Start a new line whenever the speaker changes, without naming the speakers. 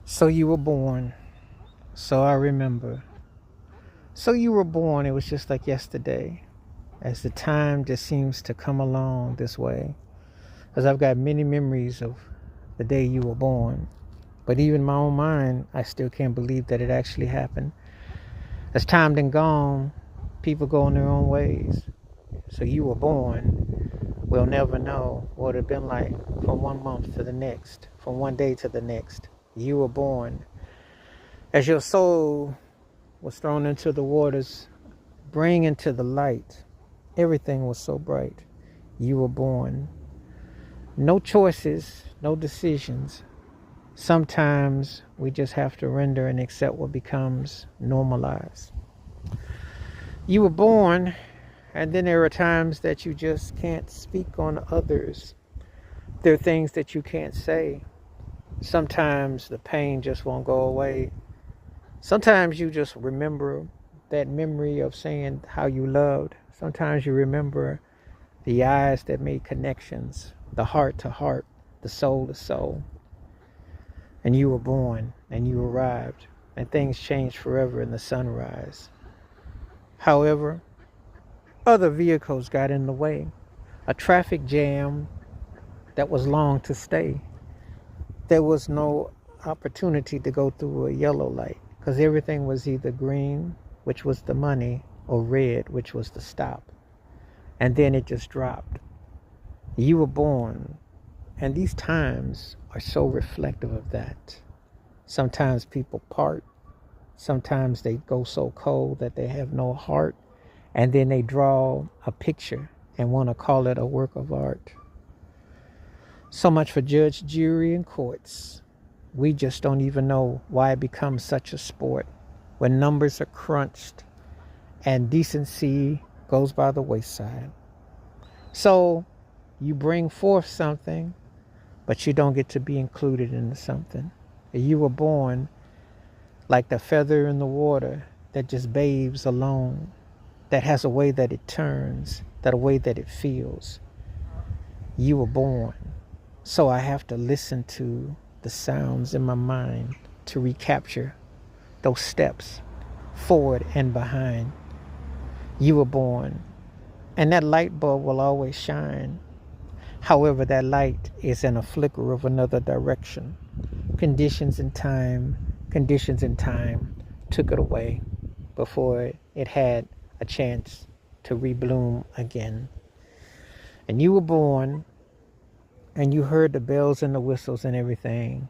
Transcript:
So you were born. So I remember. So you were born. It was just like yesterday. As the time just seems to come along this way. Because I've got many memories of the day you were born. But even in my own mind, I still can't believe that it actually happened. As time then gone, people go on their own ways. So you were born. We'll never know what it had been like from one month to the next, from one day to the next. You were born. As your soul was thrown into the waters, bring into the light. Everything was so bright. You were born. No choices, no decisions. Sometimes we just have to render and accept what becomes normalized. You were born, and then there are times that you just can't speak on others. There are things that you can't say. Sometimes the pain just won't go away. Sometimes you just remember that memory of saying how you loved. Sometimes you remember the eyes that made connections, the heart to heart, the soul to soul. And you were born and you arrived and things changed forever in the sunrise. However, other vehicles got in the way. A traffic jam that was long to stay. There was no opportunity to go through a yellow light because everything was either green, which was the money, or red, which was the stop. And then it just dropped. You were born, and these times are so reflective of that. Sometimes people part. Sometimes they go so cold that they have no heart, and then they draw a picture and want to call it a work of art. So much for judge, jury, and courts. We just don't even know why it becomes such a sport when numbers are crunched and decency goes by the wayside. So you bring forth something, but you don't get to be included into something. You were born like the feather in the water that just bathes alone, that has a way that it turns, that a way that it feels. You were born. So I have to listen to the sounds in my mind to recapture those steps forward and behind. You were born. And that light bulb will always shine. However, that light is in a flicker of another direction. Conditions in time took it away before it had a chance to rebloom again. And you were born, and you heard the bells and the whistles and everything.